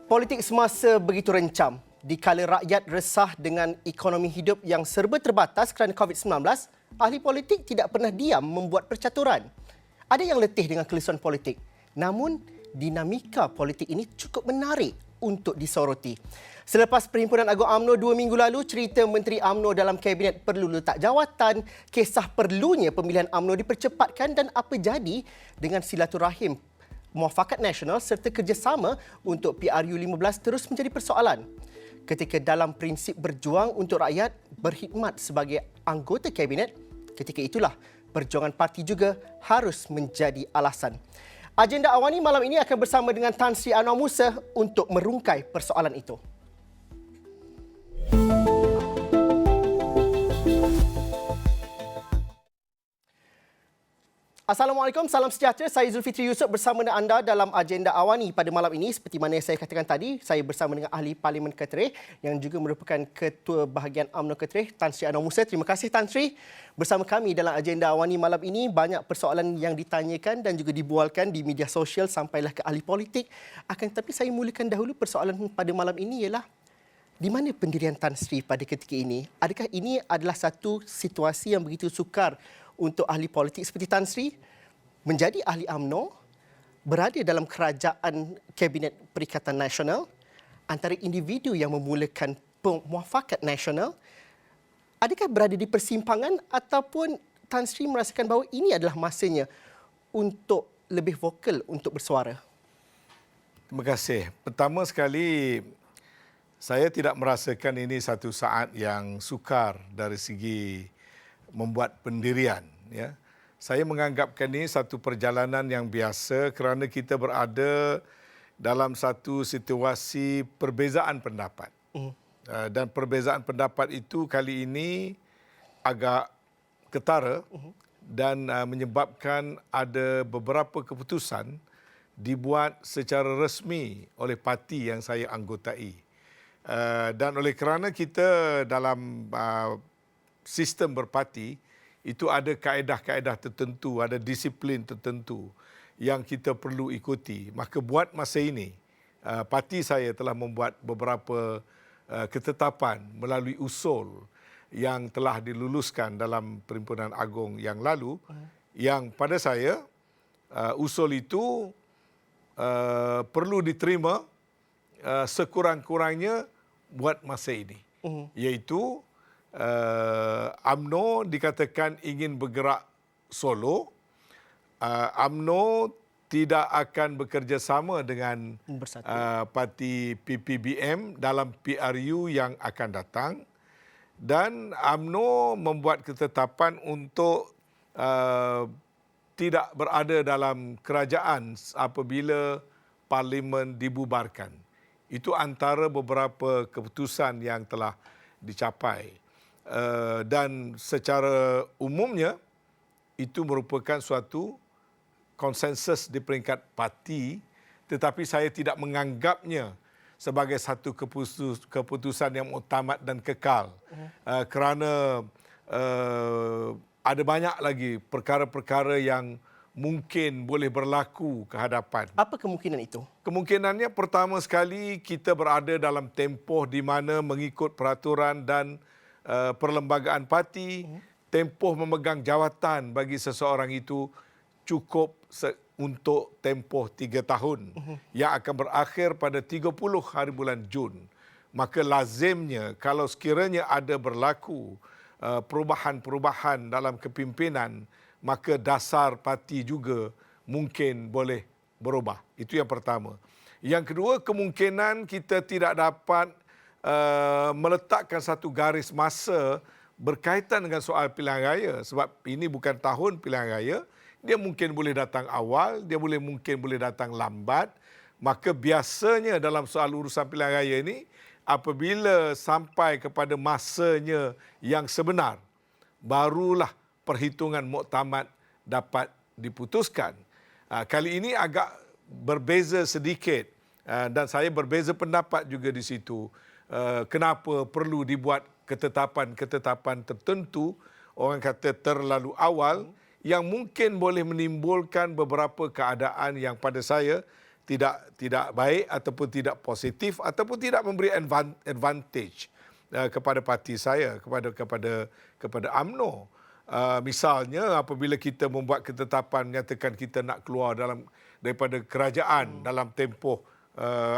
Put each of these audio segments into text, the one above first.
Politik semasa begitu rencam. Dikala rakyat resah dengan ekonomi hidup yang serba terbatas kerana COVID-19, ahli politik tidak pernah diam membuat percaturan. Ada yang letih dengan kelusuan politik. Namun, dinamika politik ini cukup menarik untuk disoroti. Selepas Perhimpunan Agung UMNO 2 minggu lalu, cerita Menteri UMNO dalam Kabinet perlu letak jawatan, kisah perlunya pemilihan UMNO dipercepatkan dan apa jadi dengan silaturahim Muafakat Nasional serta kerjasama untuk PRU15 terus menjadi persoalan. Ketika dalam prinsip berjuang untuk rakyat, berkhidmat sebagai anggota Kabinet, ketika itulah perjuangan parti juga harus menjadi alasan. Agenda Awani malam ini akan bersama dengan Tan Sri Anwar Musa untuk merungkai persoalan itu. Assalamualaikum, salam sejahtera. Saya Zulfitri Yusof bersama dengan anda dalam Agenda Awani pada malam ini. Seperti mana yang saya katakan tadi, saya bersama dengan Ahli Parlimen Ketereh yang juga merupakan Ketua Bahagian UMNO Ketereh, Tan Sri Anwar Musa. Terima kasih Tan Sri. Bersama kami dalam Agenda Awani malam ini, banyak persoalan yang ditanyakan dan juga dibualkan di media sosial sampailah ke ahli politik. Akan tetapi saya mulakan dahulu persoalan pada malam ini ialah di mana pendirian Tan Sri pada ketika ini? Adakah ini adalah satu situasi yang begitu sukar untuk ahli politik seperti Tan Sri menjadi ahli UMNO, berada dalam kerajaan Kabinet Perikatan Nasional, antara individu yang memulakan Muafakat Nasional? Adakah berada di persimpangan ataupun Tan Sri merasakan bahawa ini adalah masanya untuk lebih vokal untuk bersuara? Terima kasih. Pertama sekali, saya tidak merasakan ini satu saat yang sukar dari segi membuat pendirian. Ya. Saya menganggapkan ini satu perjalanan yang biasa kerana kita berada dalam satu situasi perbezaan pendapat. Dan perbezaan pendapat itu kali ini agak ketara dan menyebabkan ada beberapa keputusan dibuat secara resmi oleh parti yang saya anggotai. Dan oleh kerana kita dalam sistem berparti, itu ada kaedah-kaedah tertentu, ada disiplin tertentu yang kita perlu ikuti. Maka buat masa ini, parti saya telah membuat beberapa ketetapan melalui usul yang telah diluluskan dalam Perhimpunan Agung yang lalu, yang pada saya, usul itu perlu diterima sekurang-kurangnya buat masa ini. Iaitu UMNO dikatakan ingin bergerak solo. UMNO tidak akan bekerjasama dengan parti PPBM dalam PRU yang akan datang. Dan UMNO membuat ketetapan untuk tidak berada dalam kerajaan apabila Parlimen dibubarkan. Itu antara beberapa keputusan yang telah dicapai. Dan secara umumnya itu merupakan suatu konsensus di peringkat parti, tetapi saya tidak menganggapnya sebagai satu keputusan yang muktamad dan kekal. Kerana ada banyak lagi perkara-perkara yang mungkin boleh berlaku ke hadapan. Apa kemungkinan itu? Kemungkinannya pertama sekali kita berada dalam tempoh di mana mengikut peraturan dan perlembagaan parti, tempoh memegang jawatan bagi seseorang itu cukup untuk tempoh 3 tahun yang akan berakhir pada 30 hari bulan Jun. Maka lazimnya kalau sekiranya ada berlaku perubahan-perubahan dalam kepimpinan, maka dasar parti juga mungkin boleh berubah. Itu yang pertama. Yang kedua, kemungkinan kita tidak dapat meletakkan satu garis masa berkaitan dengan soal pilihan raya. Sebab ini bukan tahun pilihan raya. Dia mungkin boleh datang awal, dia mungkin boleh datang lambat. Maka biasanya dalam soal urusan pilihan raya ini, apabila sampai kepada masanya yang sebenar, barulah perhitungan muktamad dapat diputuskan. Kali ini agak berbeza sedikit dan saya berbeza pendapat juga di situ. Kenapa perlu dibuat ketetapan-ketetapan tertentu, orang kata terlalu awal, yang mungkin boleh menimbulkan beberapa keadaan yang pada saya tidak baik ataupun tidak positif ataupun tidak memberi advantage kepada parti saya, kepada UMNO. Misalnya apabila kita membuat ketetapan menyatakan kita nak keluar daripada kerajaan dalam tempoh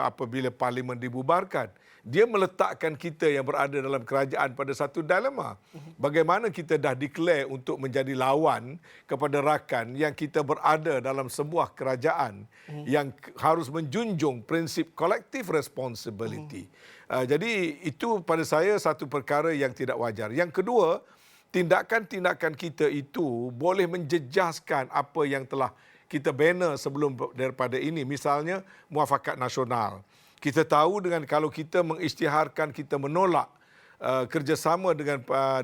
apabila parlimen dibubarkan, dia meletakkan kita yang berada dalam kerajaan pada satu dilema. Bagaimana kita dah declare untuk menjadi lawan kepada rakan yang kita berada dalam sebuah kerajaan yang harus menjunjung prinsip collective responsibility. Jadi itu pada saya satu perkara yang tidak wajar. Yang kedua, tindakan-tindakan kita itu boleh menjejaskan apa yang telah kita bina sebelum daripada ini. Misalnya, muafakat nasional. Kita tahu kalau kita mengisytiharkan, kita menolak kerjasama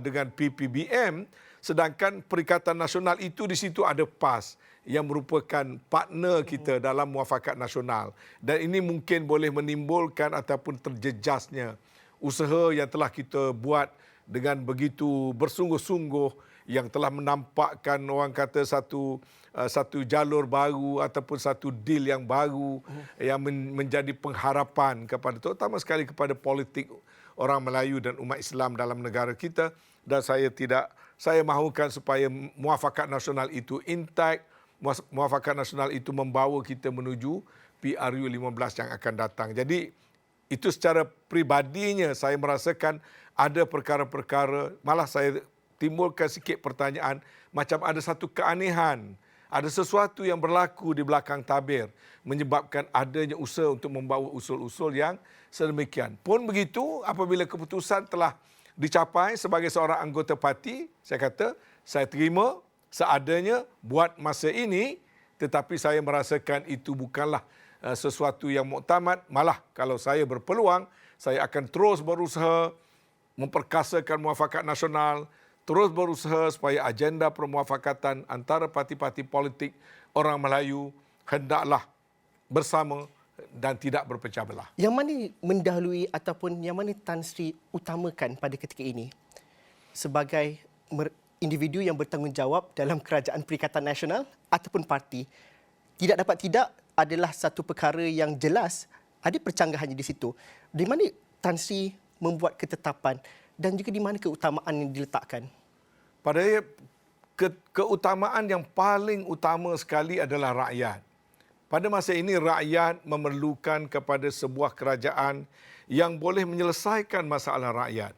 dengan PPBM, sedangkan Perikatan Nasional itu di situ ada PAS yang merupakan partner kita dalam muafakat nasional. Dan ini mungkin boleh menimbulkan ataupun terjejasnya usaha yang telah kita buat dengan begitu bersungguh-sungguh, yang telah menampakkan orang kata satu jalur baru ataupun satu deal yang baru yang menjadi pengharapan terutama sekali kepada politik orang Melayu dan umat Islam dalam negara kita. Dan saya mahukan supaya muafakat nasional itu intact, muafakat nasional itu membawa kita menuju PRU 15 yang akan datang. Jadi itu secara pribadinya saya merasakan ada perkara-perkara, malah saya timbulkan sikit pertanyaan, macam ada satu keanehan, ada sesuatu yang berlaku di belakang tabir menyebabkan adanya usaha untuk membawa usul-usul yang sedemikian. Pun begitu, apabila keputusan telah dicapai sebagai seorang anggota parti, saya kata saya terima seadanya buat masa ini, tetapi saya merasakan itu bukanlah sesuatu yang muktamad. Malah kalau saya berpeluang, saya akan terus berusaha memperkasakan muafakat nasional, terus berusaha supaya agenda permuafakatan antara parti-parti politik orang Melayu hendaklah bersama dan tidak berpecah belah. Yang mana mendahului ataupun yang mana Tan Sri utamakan pada ketika ini sebagai individu yang bertanggungjawab dalam kerajaan Perikatan Nasional ataupun parti? Tidak dapat tidak adalah satu perkara yang jelas ada percanggahannya di situ. Di mana Tan Sri membuat ketetapan dan juga di mana keutamaan yang diletakkan? Pada keutamaan yang paling utama sekali adalah rakyat. Pada masa ini rakyat memerlukan kepada sebuah kerajaan yang boleh menyelesaikan masalah rakyat.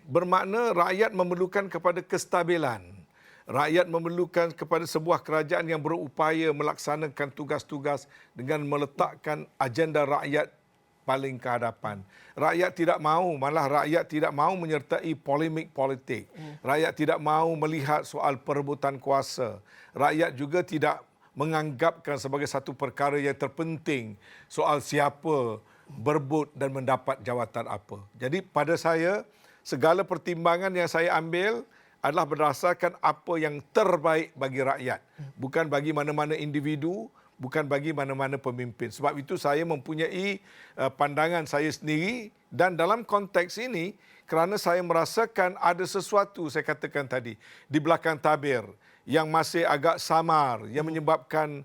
Bermakna rakyat memerlukan kepada kestabilan. Rakyat memerlukan kepada sebuah kerajaan yang berupaya melaksanakan tugas-tugas dengan meletakkan agenda rakyat paling ke hadapan. Rakyat tidak mahu, malah rakyat tidak mahu menyertai polemik politik. Rakyat tidak mahu melihat soal perebutan kuasa. Rakyat juga tidak menganggapkan sebagai satu perkara yang terpenting soal siapa berebut dan mendapat jawatan apa. Jadi pada saya, segala pertimbangan yang saya ambil adalah berdasarkan apa yang terbaik bagi rakyat. Bukan bagi mana-mana individu, bukan bagi mana-mana pemimpin. Sebab itu saya mempunyai pandangan saya sendiri dan dalam konteks ini kerana saya merasakan ada sesuatu, saya katakan tadi, di belakang tabir yang masih agak samar, yang menyebabkan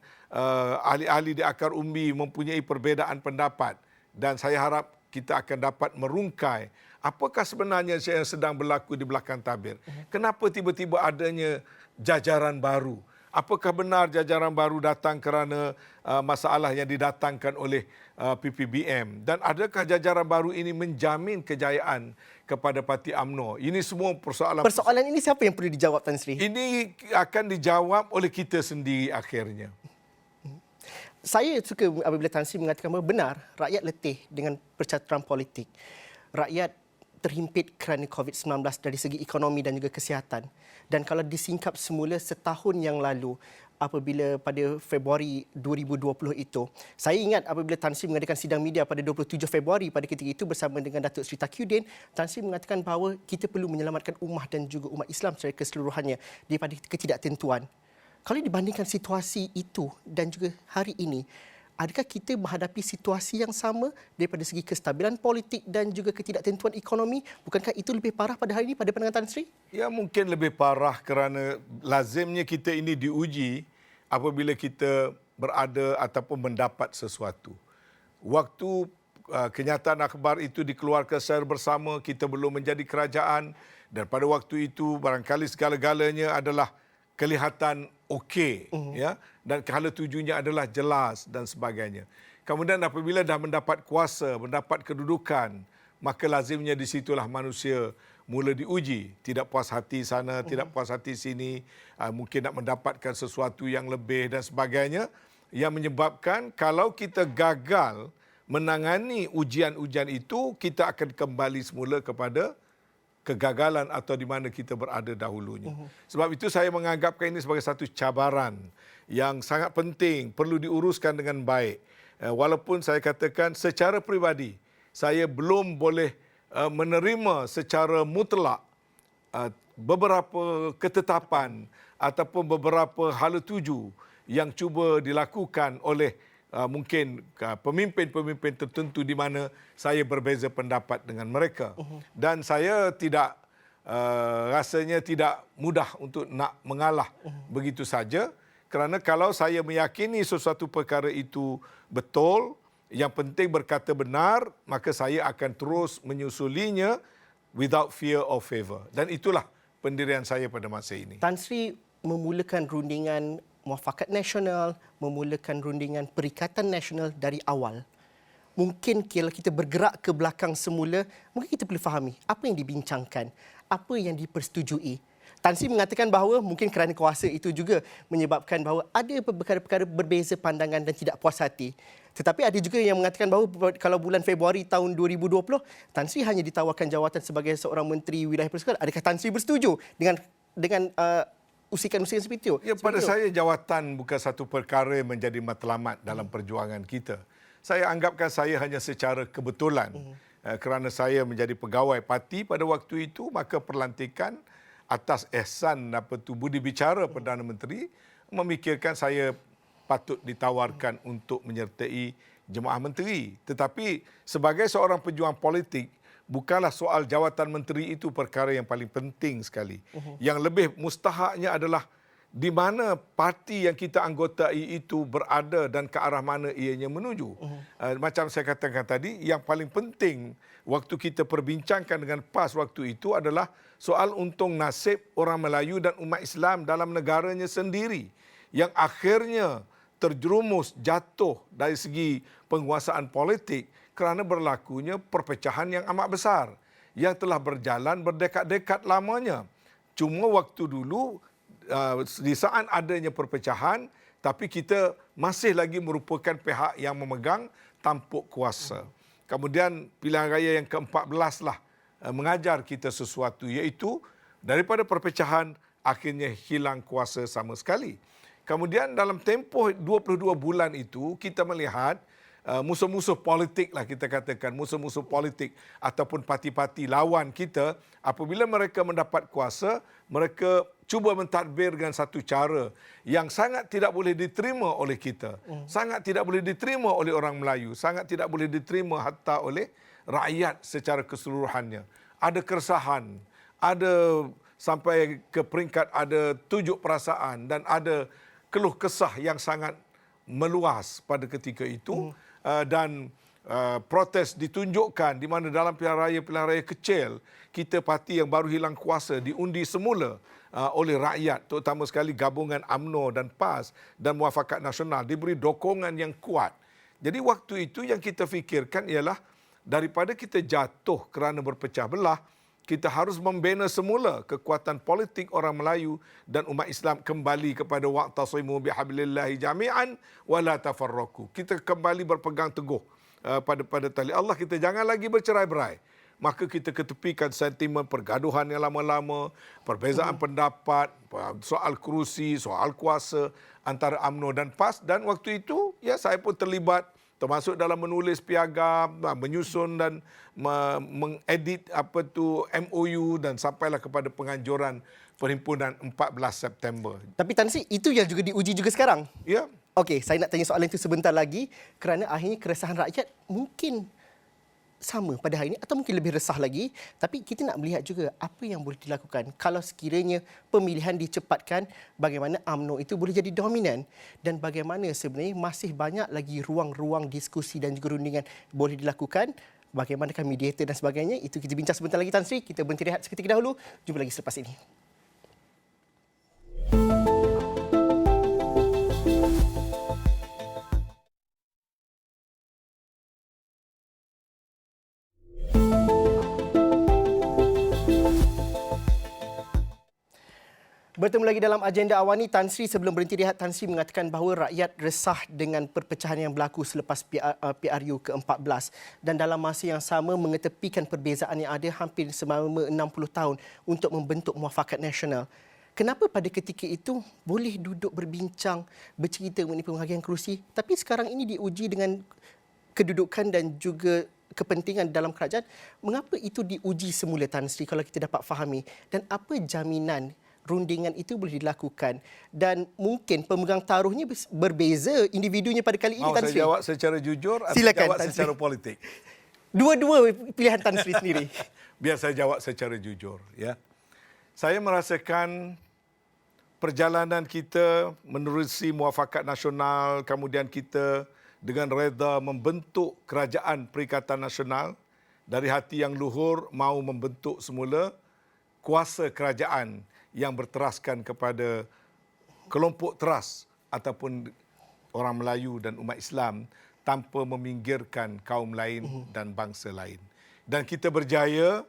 ahli-ahli di akar umbi mempunyai perbezaan pendapat. Dan saya harap kita akan dapat merungkai apakah sebenarnya yang sedang berlaku di belakang tabir. Kenapa tiba-tiba adanya jajaran baru? Apakah benar jajaran baru datang kerana masalah yang didatangkan oleh PPBM? Dan adakah jajaran baru ini menjamin kejayaan kepada Parti UMNO? Ini semua persoalan. Persoalan ini siapa yang perlu dijawab, Tan Sri? Ini akan dijawab oleh kita sendiri akhirnya. Saya suka apabila Tan Sri mengatakan bahawa benar rakyat letih dengan percaturan politik. Rakyat terhimpit kerana COVID-19 dari segi ekonomi dan juga kesihatan. Dan kalau disingkap semula setahun yang lalu apabila pada Februari 2020 itu, saya ingat apabila Tan Sri mengadakan sidang media pada 27 Februari pada ketika itu bersama dengan Datuk Seri Taqiyuddin, Tan Sri mengatakan bahawa kita perlu menyelamatkan ummah dan juga umat Islam secara keseluruhannya daripada ketidaktentuan. Kalau dibandingkan situasi itu dan juga hari ini, adakah kita menghadapi situasi yang sama daripada segi kestabilan politik dan juga ketidaktentuan ekonomi? Bukankah itu lebih parah pada hari ini pada pandangan Tan Sri? Ya, mungkin lebih parah kerana lazimnya kita ini diuji apabila kita berada ataupun mendapat sesuatu. Waktu kenyataan akhbar itu dikeluarkan secara bersama, kita belum menjadi kerajaan, dan pada waktu itu barangkali segala-galanya adalah kelihatan okey, ya, dan hala tujunya adalah jelas dan sebagainya. Kemudian apabila dah mendapat kuasa, mendapat kedudukan, maka lazimnya di situlah manusia mula diuji. Tidak puas hati sana, tidak puas hati sini, mungkin nak mendapatkan sesuatu yang lebih dan sebagainya, yang menyebabkan kalau kita gagal menangani ujian-ujian itu, kita akan kembali semula kepada kegagalan atau di mana kita berada dahulunya. Sebab itu saya menganggapkan ini sebagai satu cabaran yang sangat penting, perlu diuruskan dengan baik. Walaupun saya katakan secara peribadi, saya belum boleh menerima secara mutlak beberapa ketetapan ataupun beberapa hala tuju yang cuba dilakukan oleh mungkin pemimpin-pemimpin tertentu di mana saya berbeza pendapat dengan mereka. Dan saya tidak rasanya tidak mudah untuk nak mengalah begitu saja, kerana kalau saya meyakini sesuatu perkara itu betul, yang penting berkata benar, maka saya akan terus menyusulinya without fear or favor. Dan itulah pendirian saya pada masa ini. Tan Sri memulakan rundingan Muafakat Nasional, memulakan rundingan Perikatan Nasional dari awal. Mungkin kalau kita bergerak ke belakang semula, mungkin kita perlu fahami apa yang dibincangkan, apa yang dipersetujui. Tan Sri mengatakan bahawa mungkin kerana kuasa itu juga menyebabkan bahawa ada perkara-perkara berbeza pandangan dan tidak puas hati. Tetapi ada juga yang mengatakan bahawa kalau bulan Februari tahun 2020, Tan Sri hanya ditawarkan jawatan sebagai seorang menteri wilayah persekutuan. Adakah Tan Sri bersetuju dengan usikan-usikan seperti itu? Ya, pada saya jawatan bukan satu perkara yang menjadi matlamat dalam perjuangan kita. Saya anggapkan saya hanya secara kebetulan. Kerana saya menjadi pegawai parti pada waktu itu, maka perlantikan atas ihsan budi bicara Perdana Menteri memikirkan saya patut ditawarkan untuk menyertai jemaah menteri. Tetapi sebagai seorang pejuang politik, bukanlah soal jawatan menteri itu perkara yang paling penting sekali. Yang lebih mustahaknya adalah di mana parti yang kita anggotai itu berada dan ke arah mana ianya menuju. Macam saya katakan tadi, yang paling penting waktu kita perbincangkan dengan PAS waktu itu adalah soal untung nasib orang Melayu dan umat Islam dalam negaranya sendiri, yang akhirnya terjerumus jatuh dari segi penguasaan politik kerana berlakunya perpecahan yang amat besar yang telah berjalan berdekad-dekad lamanya. Cuma waktu dulu di saat adanya perpecahan, tapi kita masih lagi merupakan pihak yang memegang tampuk kuasa. Kemudian pilihan raya yang ke-14 lah mengajar kita sesuatu, iaitu daripada perpecahan akhirnya hilang kuasa sama sekali. Kemudian dalam tempoh 22 bulan itu kita melihat musuh-musuh politik lah kita katakan, musuh-musuh politik ataupun parti-parti lawan kita, apabila mereka mendapat kuasa, mereka cuba mentadbir dengan satu cara yang sangat tidak boleh diterima oleh kita, sangat tidak boleh diterima oleh orang Melayu, sangat tidak boleh diterima hatta oleh rakyat secara keseluruhannya. Ada keresahan, ada sampai ke peringkat ada tujuk perasaan dan ada keluh kesah yang sangat meluas pada ketika itu. Dan protes ditunjukkan di mana dalam pilihan raya kecil, kita parti yang baru hilang kuasa diundi semula oleh rakyat, terutama sekali gabungan UMNO dan PAS dan Muafakat Nasional diberi dokongan yang kuat. Jadi waktu itu yang kita fikirkan ialah daripada kita jatuh kerana berpecah belah, kita harus membina semula kekuatan politik orang Melayu dan umat Islam kembali kepada wa'tasimu bihablillahi jami'an wa la tafarraqu. Kita kembali berpegang teguh pada tali Allah, kita jangan lagi bercerai-berai. Maka kita ketepikan sentimen pergaduhan yang lama-lama, perbezaan pendapat, soal kerusi, soal kuasa antara UMNO dan PAS, dan waktu itu ya saya pun terlibat termasuk dalam menulis piagam, menyusun dan mengedit MOU dan sampailah kepada penganjuran perhimpunan 14 September. Tapi Tan Sri, itu yang juga diuji juga sekarang. Ya. Okey, saya nak tanya soalan itu sebentar lagi kerana akhirnya keresahan rakyat mungkin sama pada hari ini atau mungkin lebih resah lagi, tapi kita nak melihat juga apa yang boleh dilakukan kalau sekiranya pemilihan dicepatkan, bagaimana UMNO itu boleh jadi dominan dan bagaimana sebenarnya masih banyak lagi ruang-ruang diskusi dan juga rundingan boleh dilakukan, bagaimanakah mediator dan sebagainya. Itu kita bincang sebentar lagi, Tan Sri. Kita berhenti rehat seketika dahulu. Jumpa lagi selepas ini. Bertemu lagi dalam agenda awal ni, Tan Sri. Sebelum berhenti rehat, Tan Sri mengatakan bahawa rakyat resah dengan perpecahan yang berlaku selepas PRU ke-14 dan dalam masa yang sama mengetepikan perbezaan yang ada hampir selama 60 tahun untuk membentuk muafakat nasional. Kenapa pada ketika itu boleh duduk berbincang, bercerita mengenai pembahagian kerusi, tapi sekarang ini diuji dengan kedudukan dan juga kepentingan dalam kerajaan? Mengapa itu diuji semula, Tan Sri, kalau kita dapat fahami? Dan apa jaminan rundingan itu boleh dilakukan dan mungkin pemegang taruhnya berbeza individunya pada kali ini, Mau Tan saya Sri? jawab secara jujur atau Silakan, jawab Tan Sri. secara politik? Dua-dua pilihan Tan Sri sendiri. Biar saya jawab secara jujur. Ya. Saya merasakan perjalanan kita menerusi muafakat nasional, kemudian kita dengan reda membentuk kerajaan Perikatan Nasional, dari hati yang luhur mahu membentuk semula kuasa kerajaan yang berteraskan kepada kelompok teras ataupun orang Melayu dan umat Islam tanpa meminggirkan kaum lain dan bangsa lain. Dan kita berjaya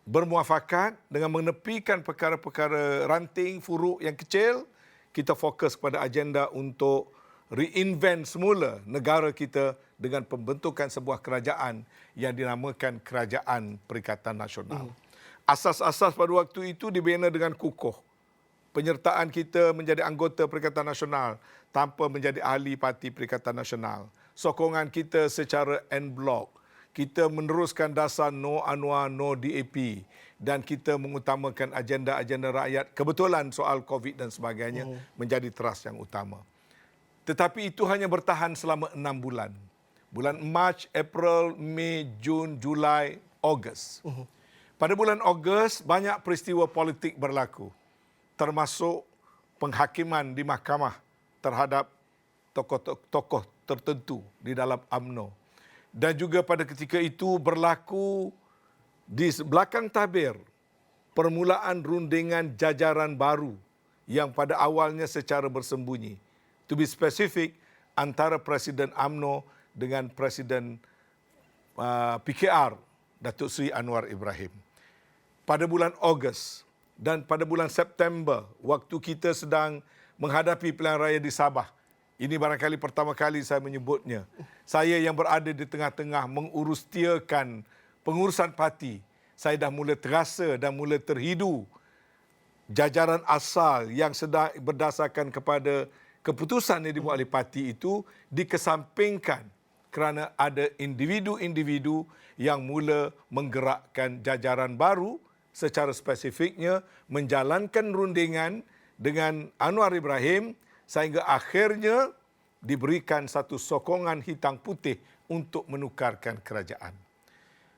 bermuafakat dengan menepikan perkara-perkara ranting, furuk yang kecil. Kita fokus pada agenda untuk reinvent semula negara kita dengan pembentukan sebuah kerajaan yang dinamakan Kerajaan Perikatan Nasional. Asas-asas pada waktu itu dibina dengan kukuh. Penyertaan kita menjadi anggota Perikatan Nasional tanpa menjadi ahli parti Perikatan Nasional. Sokongan kita secara en bloc. Kita meneruskan dasar no UNWA, no DAP. Dan kita mengutamakan agenda-agenda rakyat. Kebetulan soal COVID dan sebagainya menjadi teras yang utama. Tetapi itu hanya bertahan selama 6 bulan. Bulan Mac, April, Mei, Jun, Julai, Ogos. Pada bulan Ogos, banyak peristiwa politik berlaku, termasuk penghakiman di mahkamah terhadap tokoh-tokoh tertentu di dalam UMNO. Dan juga pada ketika itu berlaku di belakang tabir permulaan rundingan jajaran baru yang pada awalnya secara bersembunyi. To be specific, antara Presiden UMNO dengan Presiden PKR, Datuk Seri Anwar Ibrahim. Pada bulan Ogos dan pada bulan September, waktu kita sedang menghadapi pilihan raya di Sabah. Ini barangkali pertama kali saya menyebutnya. Saya yang berada di tengah-tengah mengurustiakan pengurusan parti. Saya dah mula terasa dan mula terhidu jajaran asal yang sedang berdasarkan kepada keputusan yang dibuat oleh parti itu dikesampingkan kerana ada individu-individu yang mula menggerakkan jajaran baru, secara spesifiknya menjalankan rundingan dengan Anwar Ibrahim sehingga akhirnya diberikan satu sokongan hitam putih untuk menukarkan kerajaan.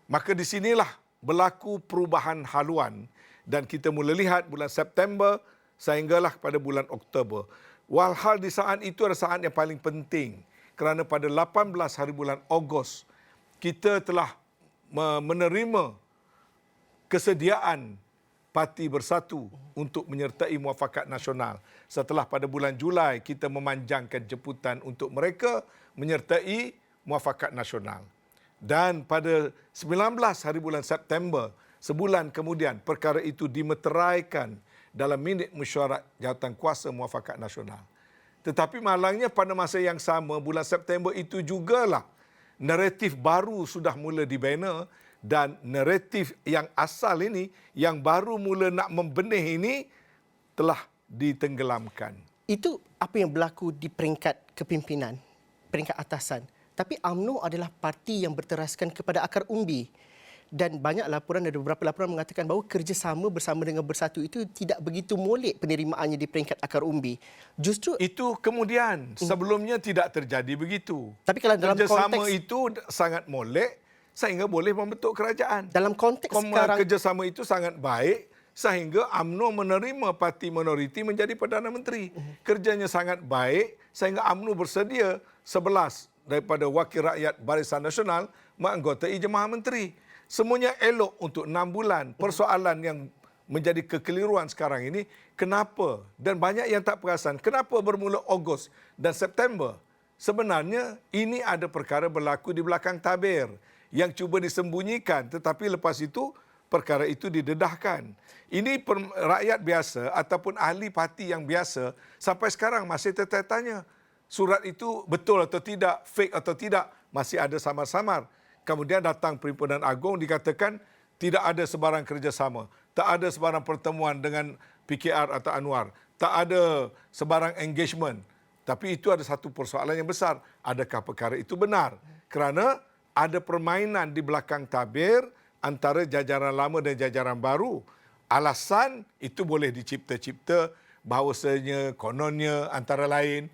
Maka di sinilah berlaku perubahan haluan dan kita mula lihat bulan September sehinggalah pada bulan Oktober. Walhal di saat itu adalah saat yang paling penting kerana pada 18 hari bulan Ogos kita telah menerima kesediaan Parti Bersatu untuk menyertai muafakat nasional. Setelah pada bulan Julai kita memanjangkan jemputan untuk mereka menyertai muafakat nasional. Dan pada 19 hari bulan September, sebulan kemudian perkara itu dimeteraikan dalam minit mesyuarat jawatankuasa muafakat nasional. Tetapi malangnya pada masa yang sama, bulan September itu jugalah naratif baru sudah mula dibina dan naratif yang asal ini, yang baru mula nak membenih ini telah ditenggelamkan. Itu apa yang berlaku di peringkat kepimpinan, peringkat atasan. Tapi UMNO adalah parti yang berteraskan kepada akar umbi. Dan banyak laporan, ada beberapa laporan mengatakan bahawa kerjasama bersama dengan Bersatu itu tidak begitu molek penerimaannya di peringkat akar umbi. Justru itu kemudian, sebelumnya tidak terjadi begitu. Tapi kalau dalam kerjasama konteks itu sangat molek sehingga boleh membentuk kerajaan. Dalam konteks sekarang, Kerjasama itu sangat baik sehingga UMNO menerima parti minoriti menjadi Perdana Menteri. Kerjanya sangat baik sehingga UMNO bersedia 11 daripada wakil rakyat Barisan Nasional menganggotai Jemaah Menteri. Semuanya elok untuk 6 bulan. Persoalan yang menjadi kekeliruan sekarang ini, kenapa? Dan banyak yang tak perasan, kenapa bermula Ogos dan September? Sebenarnya ini ada perkara berlaku di belakang tabir yang cuba disembunyikan, tetapi lepas itu perkara itu didedahkan. Ini rakyat biasa ataupun ahli parti yang biasa sampai sekarang masih tertanya surat itu betul atau tidak, fake atau tidak, masih ada samar-samar. Kemudian datang Perhimpunan Agung dikatakan tidak ada sebarang kerjasama, tak ada sebarang pertemuan dengan PKR atau Anwar, tak ada sebarang engagement. Tapi itu ada satu persoalan yang besar. Adakah perkara itu benar? Kerana ada permainan di belakang tabir antara jajaran lama dan jajaran baru. Alasan itu boleh dicipta-cipta bahawasanya kononnya antara lain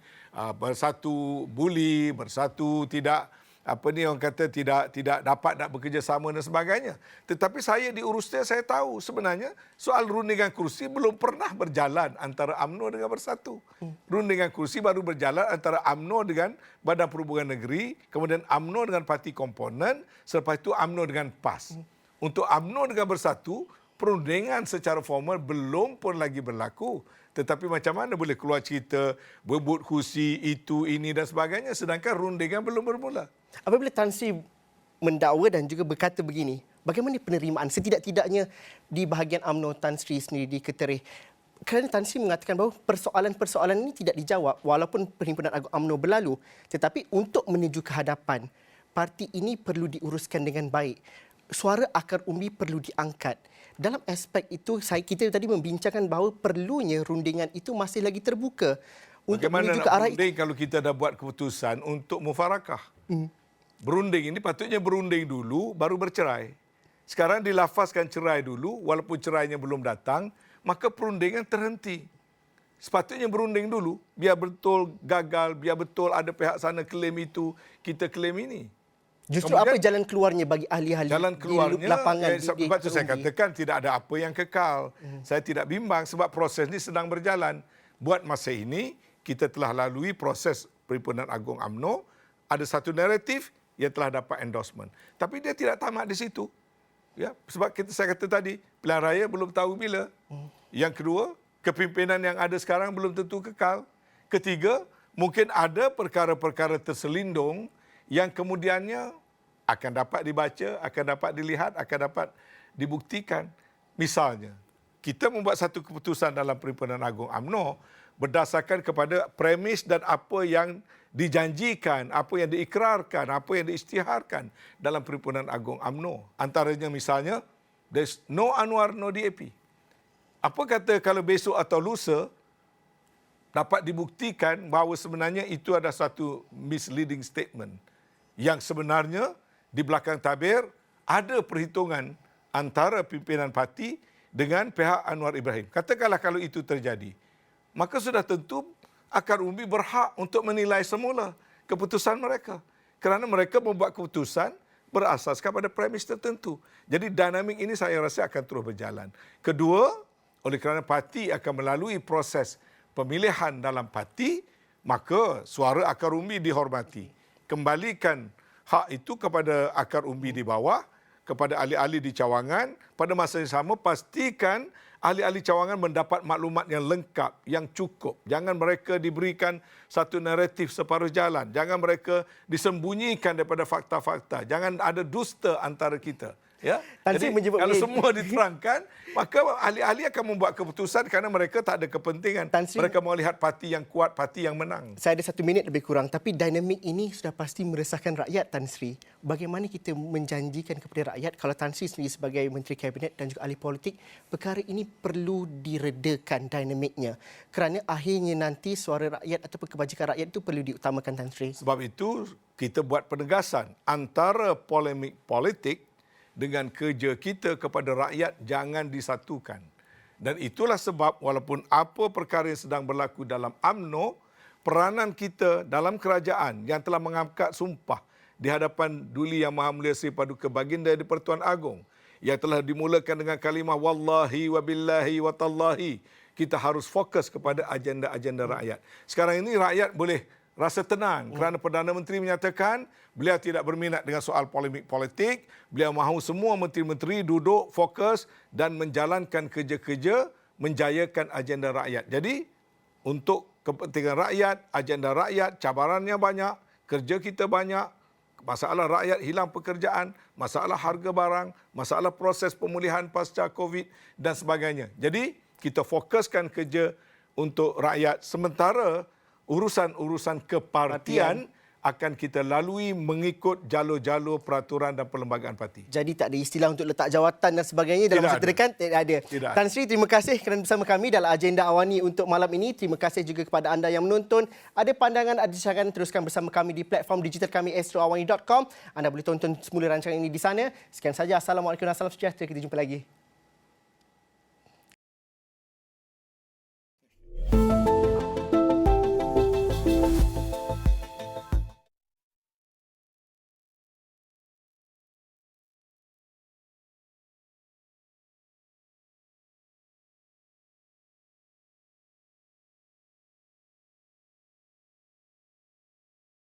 bersatu buli, bersatu tidak orang kata tidak dapat nak bekerjasama dan sebagainya. Tetapi saya diurusnya saya tahu sebenarnya soal rundingan kursi belum pernah berjalan antara UMNO dengan Bersatu. Rundingan kursi baru berjalan antara UMNO dengan Badan Perhubungan Negeri, kemudian UMNO dengan parti komponen, selepas itu UMNO dengan PAS. Untuk UMNO dengan Bersatu, perundingan secara formal belum pun lagi berlaku. Tetapi macam mana boleh keluar cerita berebut kursi itu, ini dan sebagainya sedangkan rundingan belum bermula. apabila Tan Sri mendakwa dan juga berkata begini, bagaimana penerimaan setidak-tidaknya di bahagian UMNO Tan Sri sendiri di Ketereh? Kerana Tan Sri mengatakan bahawa persoalan-persoalan ini tidak dijawab walaupun Perhimpunan Agung UMNO berlalu. Tetapi untuk menuju ke hadapan, parti ini perlu diuruskan dengan baik. Suara akar umbi perlu diangkat. Dalam aspek itu, kita tadi membincangkan bahawa perlunya rundingan itu masih lagi terbuka untuk Bagaimana menuju nak ke arah berunding kalau kita dah buat keputusan untuk mufarakah? Berunding ini patutnya berunding dulu baru bercerai. Sekarang dilafazkan cerai dulu walaupun cerainya belum datang, maka perundingan terhenti. Sepatutnya berunding dulu, biar betul gagal, biar betul ada pihak sana klaim itu, kita klaim ini. Justru Kemudian, apa jalan keluarnya bagi ahli-ahli jalan di keluarnya, lapangan? sebab itu saya katakan tidak ada apa yang kekal. Saya tidak bimbang sebab proses ini sedang berjalan. Buat masa ini, kita telah lalui proses Perhimpunan Agung UMNO, ada satu naratif yang telah dapat endorsement. Tapi dia tidak tamat di situ. Ya, sebab saya kata tadi, pilihan raya belum tahu bila. Yang kedua, kepimpinan yang ada sekarang belum tentu kekal. Ketiga, mungkin ada perkara-perkara terselindung yang kemudiannya akan dapat dibaca, akan dapat dilihat, akan dapat dibuktikan. Misalnya, kita membuat satu keputusan dalam Perhimpunan Agung UMNO berdasarkan kepada premis dan apa yang dijanjikan, apa yang diikrarkan, apa yang diisytiharkan dalam Perhimpunan Agung UMNO. Antaranya misalnya, there's no Anwar, no DAP. Apa kata kalau besok atau lusa dapat dibuktikan bahawa sebenarnya itu adalah satu misleading statement yang sebenarnya di belakang tabir ada perhitungan antara pimpinan parti dengan pihak Anwar Ibrahim. Katakanlah kalau itu terjadi, maka sudah tentu akar umbi berhak untuk menilai semula keputusan mereka. Kerana mereka membuat keputusan berasaskan pada premis tertentu. Jadi dinamik ini saya rasa akan terus berjalan. Kedua, oleh kerana parti akan melalui proses pemilihan dalam parti, maka suara akar umbi dihormati. Kembalikan hak itu kepada akar umbi di bawah, kepada ahli-ahli di cawangan. Pada masa yang sama, pastikan ahli-ahli cawangan mendapat maklumat yang lengkap, yang cukup. Jangan mereka diberikan satu naratif separuh jalan. Jangan mereka disembunyikan daripada fakta-fakta. Jangan ada dusta antara kita. Ya? Jadi kalau semua diterangkan, maka ahli-ahli akan membuat keputusan kerana mereka tak ada kepentingan. Mereka mahu lihat parti yang kuat, parti yang menang. Saya ada 1 minit lebih kurang, tapi dinamik ini sudah pasti meresahkan rakyat, Tan Sri. Bagaimana kita menjanjikan kepada rakyat kalau Tan Sri sendiri sebagai Menteri Kabinet dan juga ahli politik, perkara ini perlu diredakan dinamiknya. Kerana akhirnya nanti suara rakyat ataupun kebajikan rakyat itu perlu diutamakan, Tan Sri. Sebab itu kita buat penegasan antara polemik politik dengan kerja kita kepada rakyat jangan disatukan. Dan itulah sebab walaupun apa perkara yang sedang berlaku dalam UMNO, peranan kita dalam kerajaan yang telah mengangkat sumpah di hadapan Duli Yang Maha Mulia Sri Paduka Baginda di-Pertuan Agong yang telah dimulakan dengan kalimah wallahi wa billahi wa tallahi. Kita harus fokus kepada agenda-agenda rakyat. Sekarang ini rakyat boleh rasa tenang kerana Perdana Menteri menyatakan beliau tidak berminat dengan soal polemik politik. Beliau mahu semua menteri-menteri duduk fokus dan menjalankan kerja-kerja menjayakan agenda rakyat. Jadi untuk kepentingan rakyat, agenda rakyat, cabarannya banyak, kerja kita banyak, masalah rakyat hilang pekerjaan, masalah harga barang, masalah proses pemulihan pasca COVID dan sebagainya. Jadi kita fokuskan kerja untuk rakyat sementara urusan-urusan kepartian akan kita lalui mengikut jalur-jalur peraturan dan perlembagaan parti. Jadi tak ada istilah untuk letak jawatan dan sebagainya dalam masa terdekat? Tidak ada. Tan Sri, terima kasih kerana bersama kami dalam agenda Awani untuk malam ini. Terima kasih juga kepada anda yang menonton. Ada pandangan, ada carangan, teruskan bersama kami di platform digital kami astroawani.com. Anda boleh tonton semula rancangan ini di sana. Sekian saja. Assalamualaikum dan salam sejahtera. Kita jumpa lagi.